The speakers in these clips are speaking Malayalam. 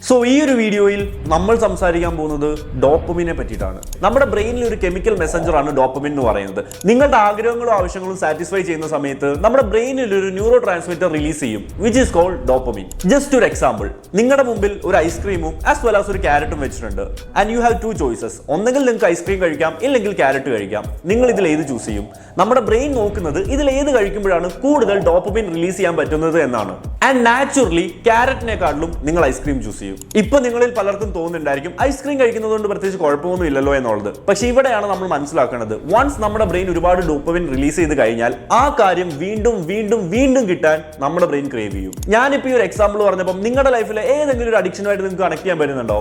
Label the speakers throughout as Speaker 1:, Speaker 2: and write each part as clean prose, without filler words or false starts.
Speaker 1: സോ ഈ ഒരു വീഡിയോയിൽ നമ്മൾ സംസാരിക്കാൻ പോകുന്നത് ഡോപ്പമിനെ പറ്റിയിട്ടാണ്. നമ്മുടെ ബ്രെയിനിൽ ഒരു കെമിക്കൽ മെസ്സഞ്ചർ ആണ് ഡോപ്പമിൻ എന്ന് പറയുന്നത്. നിങ്ങളുടെ ആഗ്രഹങ്ങളും ആവശ്യങ്ങളും സാറ്റിസ്ഫൈ ചെയ്യുന്ന സമയത്ത് നമ്മുടെ ബ്രെയിനിൽ ഒരു ന്യൂറോ ട്രാൻസ്മിറ്റർ റിലീസ് ചെയ്യും, which is called dopamine. Just ഒരു എക്സാമ്പിൾ, നിങ്ങളുടെ മുമ്പിൽ ഒരു ഐസ്ക്രീമും ആസ് വെൽ ആസ് ഒരു ക്യാരറ്റും വെച്ചിട്ടുണ്ട്. And you have two choices. ഒന്നെങ്കിൽ നിങ്ങൾക്ക് ഐസ്ക്രീം കഴിക്കാം, ഇല്ലെങ്കിൽ ക്യാരറ്റ് കഴിക്കാം. നിങ്ങൾ ഇതിൽ ഏത് ചൂസ് ചെയ്യും? നമ്മുടെ ബ്രെയിൻ നോക്കുന്നത് ഇതിൽ ഏത് കഴിക്കുമ്പോഴാണ് കൂടുതൽ ഡോപ്പമിൻ റിലീസ് ചെയ്യാൻ പറ്റുന്നത് എന്നാണ്. ആൻഡ് നാച്ചുറലി ക്യാരറ്റിനെക്കാട്ടിലും നിങ്ങൾ ഐസ്ക്രീം ചൂസ് ചെയ്യും. ഇപ്പൊ നിങ്ങളിൽ പലർക്കും തോന്നുന്നുണ്ടായിരിക്കും ഐസ്ക്രീം കഴിക്കുന്നത് കൊണ്ട് പ്രത്യേകിച്ച് കുഴപ്പമൊന്നും ഇല്ലല്ലോ എന്നുള്ളത്. പക്ഷെ ഇവിടെയാണ് നമ്മൾ മനസ്സിലാക്കുന്നത്, വൺസ് നമ്മുടെ ബ്രെയിൻ ഒരുപാട് ഡോപ്പമിൻ റിലീസ് ചെയ്ത് കഴിഞ്ഞാൽ ആ കാര്യം വീണ്ടും വീണ്ടും വീണ്ടും കിട്ടാൻ നമ്മുടെ ബ്രെയിൻ ക്രേവ് ചെയ്യും. ഞാനിപ്പോ ഈ ഒരു എക്സാമ്പിൾ പറഞ്ഞപ്പോൾ നിങ്ങളുടെ ലൈഫിലെ ഏതെങ്കിലും ഒരു അഡിക്ഷനുമായിട്ട് നിങ്ങൾക്ക് കണക്ട് ചെയ്യാൻ പറ്റുന്നുണ്ടോ?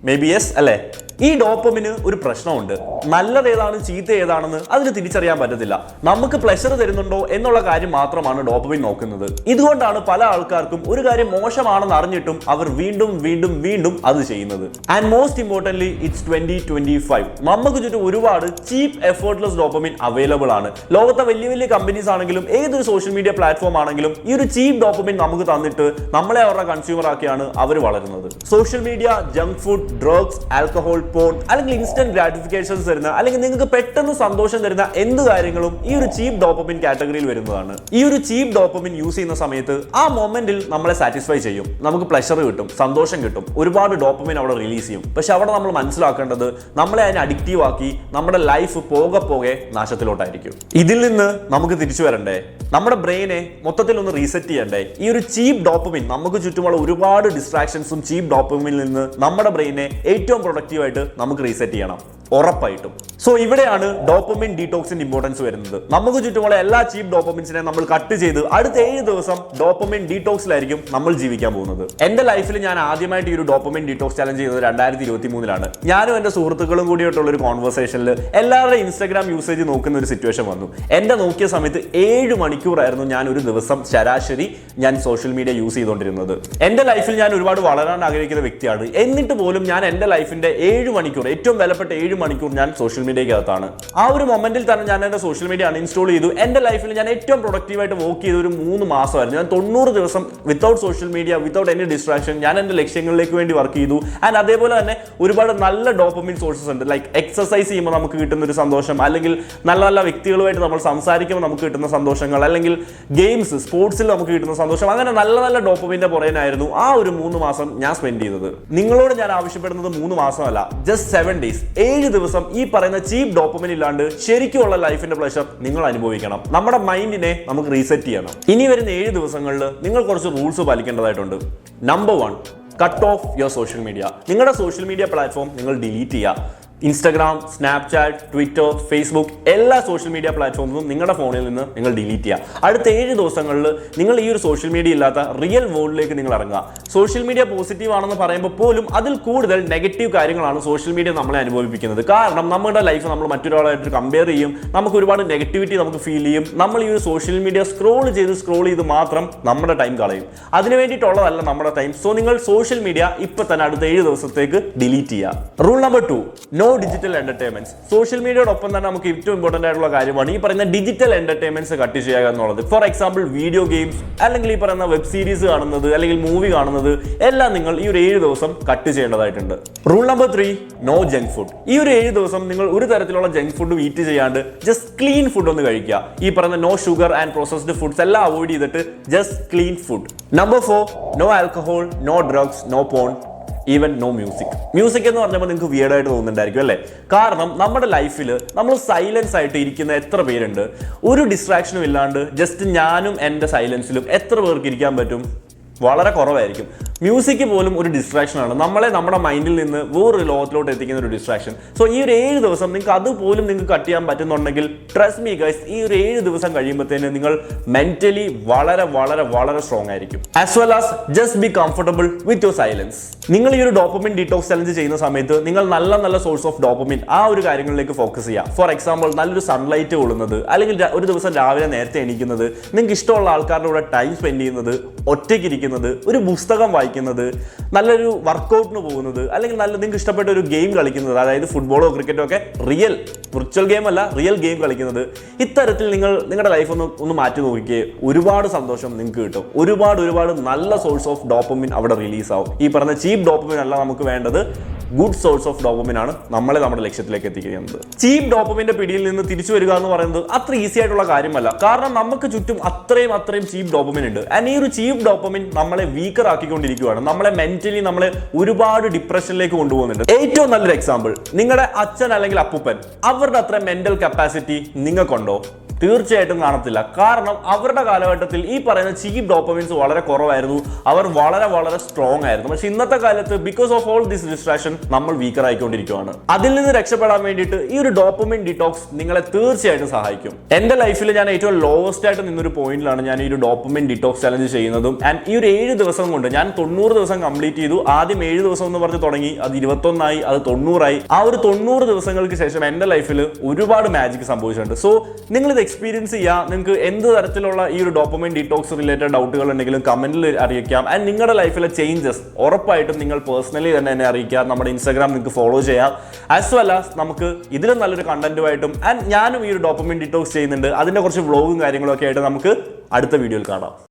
Speaker 1: മേ ബി യെസ് അല്ലേ? ഈ ഡോപ്പമിന് ഒരു പ്രശ്നമുണ്ട്. നല്ലത് ഏതാണ് ചീത്ത ഏതാണെന്ന് അതിന് തിരിച്ചറിയാൻ പറ്റത്തില്ല. നമുക്ക് പ്ലഷർ തരുന്നുണ്ടോ എന്നുള്ള കാര്യം മാത്രമാണ് ഡോപ്പമിൻ നോക്കുന്നത്. ഇതുകൊണ്ടാണ് പല ആൾക്കാർക്കും ഒരു കാര്യം മോശമാണെന്ന് അറിഞ്ഞിട്ടും അവർ വീണ്ടും വീണ്ടും വീണ്ടും അത് ചെയ്യുന്നത്. And most importantly it's 2025. നമുക്ക് ചുറ്റും ഒരുപാട് ചീപ്പ് എഫേർട്ട്ലെസ് ഡോപ്പമിൻ അവൈലബിൾ ആണ്. ലോകത്തെ വലിയ വലിയ കമ്പനീസ് ആണെങ്കിലും ഏതൊരു സോഷ്യൽ മീഡിയ പ്ലാറ്റ്ഫോം ആണെങ്കിലും ഈ ഒരു ചീപ്പ് ഡോപ്പമിൻ നമുക്ക് തന്നിട്ട് നമ്മളെ അവരുടെ കൺസ്യൂമർ ആക്കിയാണ് അവർ വളരുന്നത്. Social media, junk food, drugs, alcohol, porn അല്ലെങ്കിൽ ഇൻസ്റ്റന്റ് ഗ്രാറ്റിഫിക്കേഷൻസ് തരുന്ന അല്ലെങ്കിൽ നിങ്ങൾക്ക് പെട്ടെന്ന് സന്തോഷം തരുന്ന എന്ത് കാര്യങ്ങളും ഈ ഒരു ചീപ്പ് ഡോപ്പമിൻ കാറ്റഗറിയിൽ വരുന്നതാണ്. ഈ ഒരു ചീപ്പ് ഡോപ്പമിൻ യൂസ് ചെയ്യുന്ന സമയത്ത് ആ മൊമെന്റിൽ നമ്മളെ സാറ്റിസ്ഫൈ ചെയ്യും, നമുക്ക് പ്ലഷർ കിട്ടും, സന്തോഷം കിട്ടും, ഒരുപാട് ഡോപ്പമിൻ അവിടെ റിലീസ് ചെയ്യും. പക്ഷെ അവിടെ നമ്മൾ മനസ്സിലാക്കേണ്ടത് നമ്മളെ അതിന് അഡിക്റ്റീവ് ആക്കി നമ്മുടെ ലൈഫ് പോകെ പോകെ നാശത്തിലോട്ടായിരിക്കും. ഇതിൽ നിന്ന് നമുക്ക് തിരിച്ചു വരണ്ടേ? നമ്മുടെ ബ്രെയിനെ മൊത്തത്തിൽ ഒന്ന് റീസെറ്റ് ചെയ്യണ്ടേ? ഈ ഒരു ചീപ്പ് ഡോപ്പമിൻ, നമുക്ക് ചുറ്റുമുള്ള ഒരുപാട് ഡിസ്ട്രാക്ഷൻസും ചീപ്പ് ഡോപ്പമിനിൽ നിന്ന് നമ്മുടെ ബ്രെയിനെ ഏറ്റവും പ്രൊഡക്റ്റീവായിട്ട് നമുക്ക് റീസെറ്റ് ചെയ്യണം, ഉറപ്പായിട്ടും. സോ ഇവിടെയാണ് ഡോപ്പമിൻ ഡീടോക്സിന്റെ ഇമ്പോർട്ടൻസ് വരുന്നത്. നമുക്ക് ചുറ്റുമുള്ള എല്ലാ ചീപ്പ് ഡോപ്പമിൻസിനെ നമ്മൾ കട്ട് ചെയ്ത് അടുത്ത 7 ദിവസം ഡോപ്പമിൻ ഡീടോക്സിലായിരിക്കും നമ്മൾ ജീവിക്കാൻ പോകുന്നത്. എന്റെ ലൈഫിൽ ഞാൻ ആദ്യമായിട്ട് ഈ ഒരു ഡോപ്പമിൻ ഡീടോക്സ് ചലഞ്ച് ചെയ്യുന്നത് 2023 ഞാനും എന്റെ സുഹൃത്തുക്കളും കൂടിയായിട്ടുള്ള ഒരു കോൺവെർസേഷനിൽ എല്ലാവരുടെ ഇൻസ്റ്റാഗ്രാം യൂസേജ് നോക്കുന്ന ഒരു സിറ്റുവേഷൻ വന്നു. എന്റെ നോക്കിയ സമയത്ത് 7 മണിക്കൂറായിരുന്നു ഞാൻ ഒരു ദിവസം ശരാശരി ഞാൻ സോഷ്യൽ മീഡിയ യൂസ് ചെയ്തുകൊണ്ടിരുന്നത്. എന്റെ ലൈഫിൽ ഞാൻ ഒരുപാട് വളരാൻ ആഗ്രഹിക്കുന്ന വ്യക്തിയാണ്. എന്നിട്ട് പോലും ഞാൻ എന്റെ ലൈഫിന്റെ 7 മണിക്കൂർ, ഏറ്റവും വിലപ്പെട്ട 7 മണിക്കൂർ ഞാൻ സോഷ്യൽ മീഡിയക്കകത്താണ്. ആ ഒരു മൊമെന്റിൽ തന്നെ ഞാൻ എന്റെ സോഷ്യൽ മീഡിയ അൺഇൻസ്റ്റാൾ ചെയ്തു. എന്റെ ലൈഫിൽ ഞാൻ ഏറ്റവും പ്രൊഡക്റ്റീവായിട്ട് വർക്ക് ചെയ്ത ഒരു 3 മാസമായിരുന്നു. ഞാൻ 90 ദിവസം without social media, without any distraction ഞാൻ എന്റെ ലക്ഷ്യങ്ങളിലേക്ക് വേണ്ടി വർക്ക് ചെയ്തു. ആൻഡ് അതേപോലെ തന്നെ ഒരുപാട് നല്ല ഡോപ്പമിൻ സോഴ്സസ് ഉണ്ട്. ലൈക്ക് എക്സസൈസ് ചെയ്യുമ്പോൾ നമുക്ക് കിട്ടുന്ന ഒരു സന്തോഷം, അല്ലെങ്കിൽ നല്ല നല്ല വ്യക്തികളുമായിട്ട് നമ്മൾ സംസാരിക്കുമ്പോൾ നമുക്ക് കിട്ടുന്ന സന്തോഷങ്ങൾ, അല്ലെങ്കിൽ ഗെയിംസ്, സ്പോർട്സിൽ നമുക്ക് കിട്ടുന്ന സന്തോഷം, അങ്ങനെ നല്ല നല്ല ഡോപ്പമിന്റെ പുറകെയായിരുന്നു ആ ഒരു 3 മാസം ഞാൻ സ്പെൻഡ് ചെയ്തത്. നിങ്ങളോട് ഞാൻ ആവശ്യപ്പെടുന്നത് 3 മാസമല്ല, ജസ്റ്റ് 7 ഡേയ്സ്, 7 ദിവസം ഈ പറയുന്ന ചീപ്പ് ഡോപ്പമിൻ ഇല്ലാണ്ട് ശരിക്കുള്ള ലൈഫിന്റെ പ്ലഷർ നിങ്ങൾ അനുഭവിക്കണം. നമ്മുടെ മൈൻഡിനെ നമുക്ക് റീസെറ്റ് ചെയ്യണം. ഇനി വരുന്ന 7 ദിവസങ്ങളിൽ നിങ്ങൾ കുറച്ച് റൂൾസ് പാലിക്കേണ്ടതായിട്ടുണ്ട്. Number 1, cut off your social media. നിങ്ങളുടെ സോഷ്യൽ മീഡിയ പ്ലാറ്റ്ഫോം നിങ്ങൾ ഡിലീറ്റ് ചെയ്യുക. ഇൻസ്റ്റാഗ്രാം, സ്നാപ്ചാറ്റ്, ട്വിറ്റർ, ഫേസ്ബുക്ക്, എല്ലാ സോഷ്യൽ മീഡിയ പ്ലാറ്റ്ഫോംസും നിങ്ങളുടെ ഫോണിൽ നിന്ന് നിങ്ങൾ ഡിലീറ്റ് ചെയ്യുക. അടുത്ത 7 ദിവസങ്ങളിൽ നിങ്ങൾ ഈ ഒരു സോഷ്യൽ മീഡിയ ഇല്ലാത്ത റിയൽ വേൾഡിലേക്ക് നിങ്ങൾ ഇറങ്ങുക. സോഷ്യൽ മീഡിയ പോസിറ്റീവ് ആണെന്ന് പറയുമ്പോൾ പോലും അതിൽ കൂടുതൽ നെഗറ്റീവ് കാര്യങ്ങളാണ് സോഷ്യൽ മീഡിയ നമ്മളെ അനുഭവിപ്പിക്കുന്നത്. കാരണം നമ്മുടെ ലൈഫ് നമ്മൾ മറ്റൊരാളായിട്ട് കമ്പയർ ചെയ്യും, നമുക്ക് ഒരുപാട് നെഗറ്റിവിറ്റി നമുക്ക് ഫീൽ ചെയ്യും. നമ്മൾ ഈ ഒരു സോഷ്യൽ മീഡിയ സ്ക്രോൾ ചെയ്ത് മാത്രം നമ്മുടെ ടൈം കളയും. അതിന് വേണ്ടിയിട്ടുള്ളതല്ല നമ്മുടെ ടൈം. സോ നിങ്ങൾ സോഷ്യൽ മീഡിയ ഇപ്പൊ തന്നെ അടുത്ത 7 ദിവസത്തേക്ക് ഡിലീറ്റ് ചെയ്യുക. Rule number 2, no digital entertainments. Social മീഡിയയോടൊപ്പം തന്നെ നമുക്ക് ഏറ്റവും ഇമ്പോർട്ടന്റ് ആയിട്ടുള്ള കാര്യമാണ് ഈ പറയുന്ന ഡിജിറ്റൽ എന്റർടൈൻമെന്റ്സ് കട്ട് ചെയ്യുക എന്നുള്ളത്. ഫോർ എക്സാമ്പിൾ വീഡിയോ ഗെയിംസ്, അല്ലെങ്കിൽ ഈ പറയുന്ന വെബ് സീരീസ് കാണുന്നത്, അല്ലെങ്കിൽ മൂവി കാണുന്നത്, എല്ലാം നിങ്ങൾ ഈ ഒരു 7 ദിവസം കട്ട് ചെയ്യേണ്ടതായിട്ടുണ്ട്. Rule number 3, no junk food. ഈ ഒരു 7 ദിവസം നിങ്ങൾ ഒരു തരത്തിലുള്ള ജങ്ക് ഫുഡ് ഈറ്റ് ചെയ്യാണ്ട് ജസ്റ്റ് ക്ലീൻ ഫുഡ് ഒന്ന് കഴിക്കുക. ഈ പറയുന്ന no sugar and processed foods എല്ലാം അവോയ്ഡ് ചെയ്തിട്ട് just clean food. Number 4, no alcohol, no drugs, no porn, even no music. Music എന്ന് പറഞ്ഞപ്പോൾ നിങ്ങൾക്ക് വിയർഡായിട്ട് തോന്നുന്നുണ്ടായിരിക്കും അല്ലേ? കാരണം നമ്മുടെ ലൈഫിൽ നമ്മൾ സൈലൻസ് ആയിട്ട് ഇരിക്കുന്ന എത്ര പേരുണ്ട്? ഒരു ഡിസ്ട്രാക്ഷനും ഇല്ലാണ്ട് ജസ്റ്റ് ഞാനും എൻ്റെ സൈലൻസിലും എത്ര പേർക്ക് ഇരിക്കാൻ പറ്റും? വളരെ കുറവായിരിക്കും. മ്യൂസിക് പോലും ഒരു ഡിസ്ട്രാക്ഷൻ ആണ്, നമ്മളെ നമ്മുടെ മൈൻഡിൽ നിന്ന് വേറൊരു ലോകത്തിലോട്ട് എത്തിക്കുന്ന ഒരു ഡിസ്ട്രാക്ഷൻ. സോ ഈ ഒരു 7 ദിവസം നിങ്ങൾക്ക് അതുപോലും നിങ്ങൾക്ക് കട്ട് ചെയ്യാൻ പറ്റുന്നുണ്ടെങ്കിൽ ട്രസ്റ്റ് മീ ഗൈസ്, ഈ ഒരു 7 ദിവസം കഴിയുമ്പോഴത്തേന് നിങ്ങൾ മെന്റലി വളരെ വളരെ വളരെ സ്ട്രോങ് ആയിരിക്കും. As well as just be comfortable with your silence. നിങ്ങൾ ഈ ഒരു ഡോപ്പമിൻ ഡീടോക്സ് ചലഞ്ച് ചെയ്യുന്ന സമയത്ത് നിങ്ങൾ നല്ല നല്ല സോഴ്സ് ഓഫ് ഡോപ്പമിൻ ആ ഒരു കാര്യങ്ങളിലേക്ക് ഫോക്കസ് ചെയ്യുക. ഫോർ എക്സാമ്പിൾ നല്ലൊരു സൺലൈറ്റ് കൊള്ളുന്നത്, അല്ലെങ്കിൽ ഒരു ദിവസം രാവിലെ നേരത്തെ എണീക്കുന്നത്, നിങ്ങൾക്ക് ഇഷ്ടമുള്ള ആൾക്കാരുടെ കൂടെ ടൈം സ്പെൻഡ് ചെയ്യുന്നത്, ഒറ്റയ്ക്ക് ഇരിക്കുന്നത്, ഒരു പുസ്തകം വായിക്കുന്നത്, നല്ലൊരു വർക്കൗട്ടിന് പോകുന്നത്, അല്ലെങ്കിൽ നിങ്ങൾക്ക് ഇഷ്ടപ്പെട്ട ഒരു ഗെയിം കളിക്കുന്നത്, അതായത് ഫുട്ബോളോ ക്രിക്കറ്റോ ഒക്കെ റിയൽ വിർച്വൽ ഗെയിം അല്ല റിയൽ ഗെയിം കളിക്കുന്നത്, ഇത്തരത്തിൽ നിങ്ങളുടെ ലൈഫ് ഒന്ന് മാറ്റി നോക്കിയേ, ഒരുപാട് സന്തോഷം നിങ്ങൾക്ക് കിട്ടും. ഒരുപാട് നല്ല സോഴ്സ് ഓഫ് ഡോപ്പമിൻ അവിടെ റിലീസ് ആവും. ഈ പറഞ്ഞ ചീപ്പ് ഡോപ്പമിൻ അല്ല നമുക്ക് വേണ്ടത്, ഗുഡ് സോഴ്സ് ഓഫ് ഡോപ്പമിൻ ആണ് നമ്മളെ നമ്മുടെ ലക്ഷ്യത്തിലേക്ക് എത്തിക്കുന്നത്. ചീപ്പ് ഡോപ്പമിന്റെ പിടിയിൽ നിന്ന് തിരിച്ചു വരിക എന്ന് പറയുന്നത് അത്ര ഈസി ആയിട്ടുള്ള കാര്യമല്ല. കാരണം നമുക്ക് ചുറ്റും അത്രയും ചീപ്പ് ഡോപ്പമിൻ ഉണ്ട്. ആൻഡ് ഈ ഒരു ചീപ്പ് ഡോപ്പമിൻ നമ്മളെ വീക്കർ ആക്കിക്കൊണ്ടിരിക്കുകയാണ്. നമ്മളെ മെന്റലി നമ്മളെ ഒരുപാട് ഡിപ്രഷനിലേക്ക് കൊണ്ടുപോകുന്നുണ്ട്. ഏറ്റവും നല്ലൊരു എക്സാമ്പിൾ, നിങ്ങളുടെ അച്ഛൻ അല്ലെങ്കിൽ അപ്പൂപ്പൻ, അവരുടെ അത്ര മെന്റൽ കപ്പാസിറ്റി നിങ്ങൾക്കുണ്ടോ? തീർച്ചയായിട്ടും കാണത്തില്ല. കാരണം അവരുടെ കാലഘട്ടത്തിൽ ഈ പറയുന്ന ചീപ്പ് ഡോപ്പമിൻസ് വളരെ കുറവായിരുന്നു. അവർ വളരെ സ്ട്രോങ് ആയിരുന്നു. പക്ഷെ ഇന്നത്തെ കാലത്ത് because of all this distraction നമ്മൾ വീക്കർ ആയിക്കൊണ്ടിരിക്കുകയാണ്. അതിൽ നിന്ന് രക്ഷപ്പെടാൻ വേണ്ടിയിട്ട് ഈ ഒരു ഡോപ്പമിൻ ഡിറ്റോക്സ് നിങ്ങളെ തീർച്ചയായിട്ടും സഹായിക്കും. എന്റെ ലൈഫിൽ ഞാൻ ഏറ്റവും ലോവസ്റ്റ് ആയിട്ട് നിന്നൊരു പോയിന്റിലാണ് ഞാൻ ഈ ഒരു ഡോപ്പമിൻ ഡിറ്റോക്സ് ചലഞ്ച് ചെയ്യുന്നതും. ആൻഡ് ഈ ഒരു 7 ദിവസം കൊണ്ട് ഞാൻ 90 ദിവസം കംപ്ലീറ്റ് ചെയ്തു. ആദ്യം 7 ദിവസം എന്ന് പറഞ്ഞ് തുടങ്ങി, അത് 21 അത് 90 ആ ഒരു 90 ദിവസങ്ങൾക്ക് ശേഷം എന്റെ ലൈഫിൽ ഒരുപാട് മാജിക് സംഭവിച്ചിട്ടുണ്ട്. സോ നിങ്ങൾ ഇത് എക്സ്പീരിയൻസ് ചെയ്യാം. നിങ്ങൾക്ക് എന്ത് തരത്തിലുള്ള ഈ ഒരു ഡോപ്പമൈൻ ഡീറ്റോക്സ് റിലേറ്റഡ് ഡൗട്ടുകൾ ഉണ്ടെങ്കിലും കമന്റിൽ അറിയിക്കാം. ആൻഡ് നിങ്ങളുടെ ലൈഫിലെ ചേഞ്ചസ് ഉറപ്പായിട്ടും നിങ്ങൾ പേഴ്സണലി തന്നെ എന്നെ അറിയിക്കാം. നമ്മുടെ ഇൻസ്റ്റാഗ്രാം നിങ്ങൾക്ക് ഫോളോ ചെയ്യാം. ആസ് വെൽ ആസ് നമുക്ക് ഇതിലും നല്ലൊരു കണ്ടന്റുമായിട്ടും, ആൻഡ് ഞാനും ഈ ഒരു ഡോപ്പമൈൻ ഡീറ്റോക്സ് ചെയ്യുന്നുണ്ട്, അതിന്റെ കുറച്ച് വ്ളോഗും കാര്യങ്ങളൊക്കെ ആയിട്ട് നമുക്ക് അടുത്ത വീഡിയോയിൽ കാണാം.